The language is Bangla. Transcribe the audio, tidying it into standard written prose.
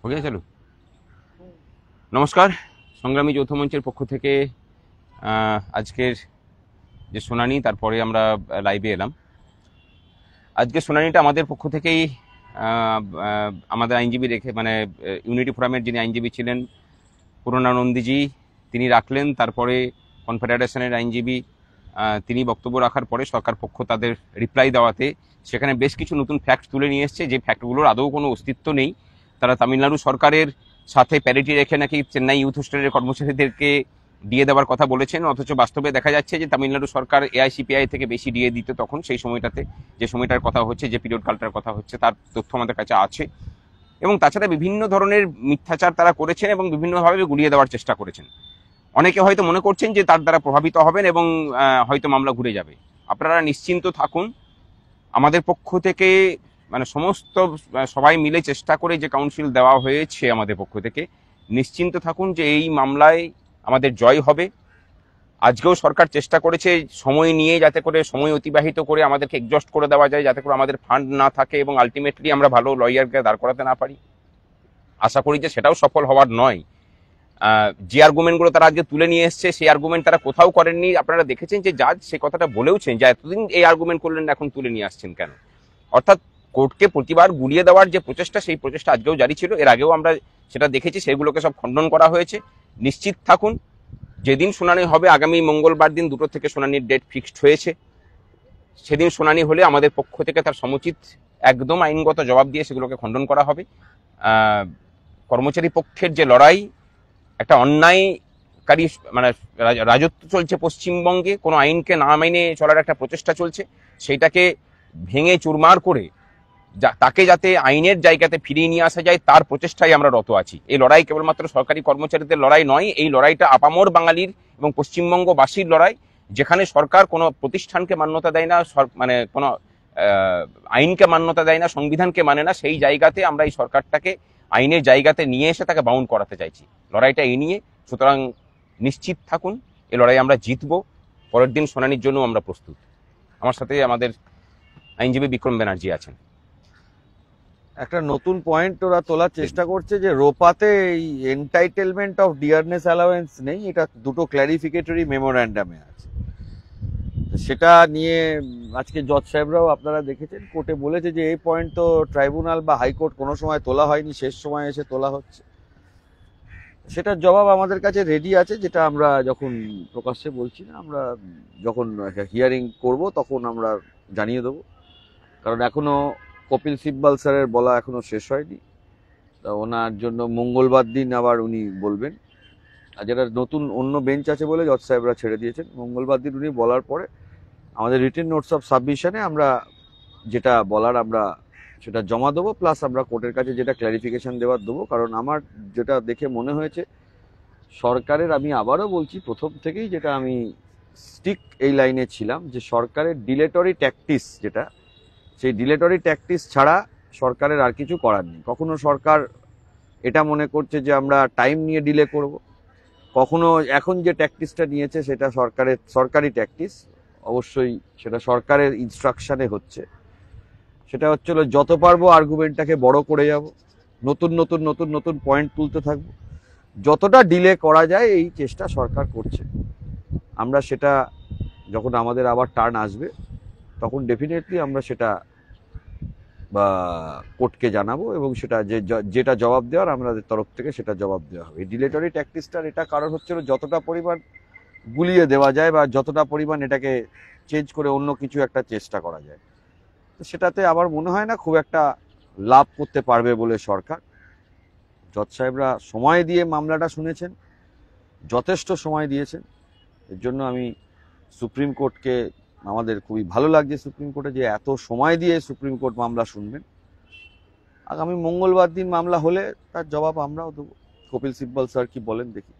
ওকে চলো। নমস্কার, সংগ্রামী যৌথ মঞ্চের পক্ষ থেকে আজকের যে শুনানি তারপরে আমরা লাইভে এলাম। আজকে শুনানিটা আমাদের পক্ষ থেকেই আমাদের আইনজীবী রেখে ইউনিটি ফোরামের যিনি আইনজীবী ছিলেন পূর্ণানন্দীজি তিনি রাখলেন। তারপরে কনফেডারেশনের আইনজীবী তিনি বক্তব্য রাখার পরে সরকার পক্ষ তাদের রিপ্লাই দেওয়াতে সেখানে বেশ কিছু নতুন ফ্যাক্ট তুলে নিয়ে এসছে, যে ফ্যাক্টগুলোর আদৌ কোনো অস্তিত্ব নেই। তারা তামিলনাড়ু সরকারের সাথে প্যারিটি রেখে নাকি চেন্নাই ইউথ হোস্টেলের কর্মচারীদেরকে ডিএ দেওয়ার কথা বলেছেন, অথচ বাস্তবে দেখা যাচ্ছে যে তামিলনাড়ু সরকার এআইসিপিআই থেকে বেশি ডিএ দিত তখন, সেই সময়টাতে যে সময়টার কথা হচ্ছে, যে পিরিয়ড কালটার কথা হচ্ছে, তার তথ্য আমাদের কাছে আছে। এবং তাছাড়া বিভিন্ন ধরনের মিথ্যাচার তারা করেছেন এবং বিভিন্নভাবে গুলিয়ে দেওয়ার চেষ্টা করেছেন। অনেকে হয়তো মনে করছেন যে তার দ্বারা প্রভাবিত হবেন এবং হয়তো মামলা ঘুরে যাবে। আপনারা নিশ্চিন্ত থাকুন, আমাদের পক্ষ থেকে সমস্ত সবাই মিলে চেষ্টা করে যে কাউন্সিল দেওয়া হয়েছে আমাদের পক্ষ থেকে, নিশ্চিন্ত থাকুন যে এই মামলায় আমাদের জয় হবে। আজকেও সরকার চেষ্টা করেছে সময় নিয়ে যাতে করে সময় অতিবাহিত করে আমাদেরকে এক্সস্ট করে দেওয়া যায়, যাতে করে আমাদের ফান্ড না থাকে এবং আলটিমেটলি আমরা ভালো লয়ারকে দাঁড় করাতে না পারি। আশা করি যে সেটাও সফল হওয়ার নয়। যে আর্গুমেন্টগুলো তারা আজকে তুলে নিয়ে এসছে সেই আর্গুমেন্ট তারা কোথাও করেননি। আপনারা দেখেছেন যে জাজ সে কথাটা বলেওছেন যে এতদিন এই আর্গুমেন্ট করলেন, এখন তুলে নিয়ে আসছেন কেন। অর্থাৎ কোর্টকে প্রতিবার গুলিয়ে দেওয়ার যে প্রচেষ্টা, সেই প্রচেষ্টা আজকেও জারি ছিল। এর আগেও আমরা সেটা দেখেছি, সেগুলোকে সব খণ্ডন করা হয়েছে। নিশ্চিত থাকুন, যেদিন শুনানি হবে আগামী মঙ্গলবার দিন 2টো থেকে শুনানির ডেট ফিক্সড হয়েছে। সেদিন শুনানি হলে আমাদের পক্ষ থেকে তার সমুচিত একদম আইনগত জবাব দিয়ে সেগুলোকে খণ্ডন করা হবে। কর্মচারী পক্ষের যে লড়াই, একটা অন্যায়কারী রাজত্ব চলছে পশ্চিমবঙ্গে, কোনো আইনকে না মেনে চলার একটা প্রচেষ্টা চলছে, সেইটাকে ভেঙে চুরমার করে তাকে যাতে আইনের জায়গাতে ফিরিয়ে নিয়ে আসা যায় তার প্রচেষ্টায় আমরা রত আছি। এই লড়াই কেবলমাত্র সরকারি কর্মচারীদের লড়াই নয়, এই লড়াইটা আপামর বাঙালির এবং পশ্চিমবঙ্গবাসীর লড়াই। যেখানে সরকার কোনো প্রতিষ্ঠানকে মান্যতা দেয় না, কোনো আইনকে মান্যতা দেয় না, সংবিধানকে মানে না, সেই জায়গাতে আমরা এই সরকারটাকে আইনের জায়গাতে নিয়ে এসে তাকে বাউন্ড করাতে চাইছি। লড়াইটা এই নিয়ে। সুতরাং নিশ্চিত থাকুন, এই লড়াই আমরা জিতবো। পরের দিন শুনানির জন্য আমরা প্রস্তুত। আমার সাথে আমাদের আইনজীবী বিক্রম ব্যানার্জি আছেন। একটা নতুন পয়েন্ট ওরা তোলার চেষ্টা করছে যে রোপাতে এই এন্টাইটেলমেন্ট অফ ডিয়ারনেস অ্যালাওয়েন্স নেই, এটা দুটো ক্ল্যারিফিকেটরি মেমোরান্ডামে আছে। সেটা নিয়ে আজকে জজ সাহেবরাও আপনারা দেখেছেন কোর্টে বলেছে যে এই পয়েন্ট তো ট্রাইব্যুনাল বা হাইকোর্ট কোনো সময় তোলা হয়নি, শেষ সময় এসে তোলা হচ্ছে। সেটার জবাব আমাদের কাছে রেডি আছে, যেটা আমরা যখন প্রকাশ্যে বলছি না, আমরা যখন হিয়ারিং করব তখন আমরা জানিয়ে দেবো। কারণ এখনো কপিল সিব্বাল স্যারের বলা এখনো শেষ হয়নি, তা ওনার জন্য মঙ্গলবার দিন আবার উনি বলবেন। আর যেটা নতুন অন্য বেঞ্চ আছে বলে জজ সাহেবরা ছেড়ে দিয়েছেন, মঙ্গলবার দিন উনি বলার পরে আমাদের রিটেন নোটস অফ সাবমিশনে আমরা যেটা বলার আমরা সেটা জমা দেবো, প্লাস আমরা কোর্টের কাছে যেটা ক্ল্যারিফিকেশন দেওয়ার দেবো। কারণ আমার যেটা দেখে মনে হয়েছে সরকারের, আমি আবারও বলছি প্রথম থেকেই যেটা আমি স্টিক এই লাইনে ছিলাম, যে সরকারের ডিলেটরি ট্যাকটিস যেটা, সেই ডিলেটরি ট্যাকটিস ছাড়া সরকারের আর কিছু করার নেই। কখনো সরকার এটা মনে করছে যে আমরা টাইম নিয়ে ডিলে করব, কখনো এখন যে ট্যাকটিসটা নিয়েছে সেটা সরকারি ট্যাকটিস, অবশ্যই সেটা সরকারের ইনস্ট্রাকশনে হচ্ছে। সেটা হচ্ছিল যত পারবো আর্গুমেন্টটাকে বড় করে যাব, নতুন নতুন নতুন নতুন পয়েন্ট তুলতে থাকবো, যতটা ডিলে করা যায় এই চেষ্টা সরকার করছে। আমরা সেটা যখন আমাদের আবার টার্ন আসবে তখন ডেফিনেটলি আমরা সেটা বা কোর্টকে জানাবো, এবং সেটা যেটা জবাব দেওয়ার আমাদের তরফ থেকে সেটা জবাব দেওয়া হবে। এই ডিলেটরি ট্যাকটিসটার এটা কারণ হচ্ছিল যতটা পরিমাণ গুলিয়ে দেওয়া যায় বা যতটা পরিমাণ এটাকে চেঞ্জ করে অন্য কিছু একটা চেষ্টা করা যায়, তো সেটাতে আমার মনে হয় না খুব একটা লাভ করতে পারবে বলে সরকার। জজ সাহেবরা সময় দিয়ে মামলাটা শুনেছেন, যথেষ্ট সময় দিয়েছেন। এর জন্য আমি সুপ্রিম কোর্টকে, আমাদের খুবই ভালো লাগছে সুপ্রিম কোর্টে যে এত সময় দিয়ে সুপ্রিম কোর্ট মামলা শুনবেন। আগামী মঙ্গলবার দিন মামলা হলে তার জবাব আমরাও দেবো। কপিল সিব্বল স্যার কি বলেন দেখি।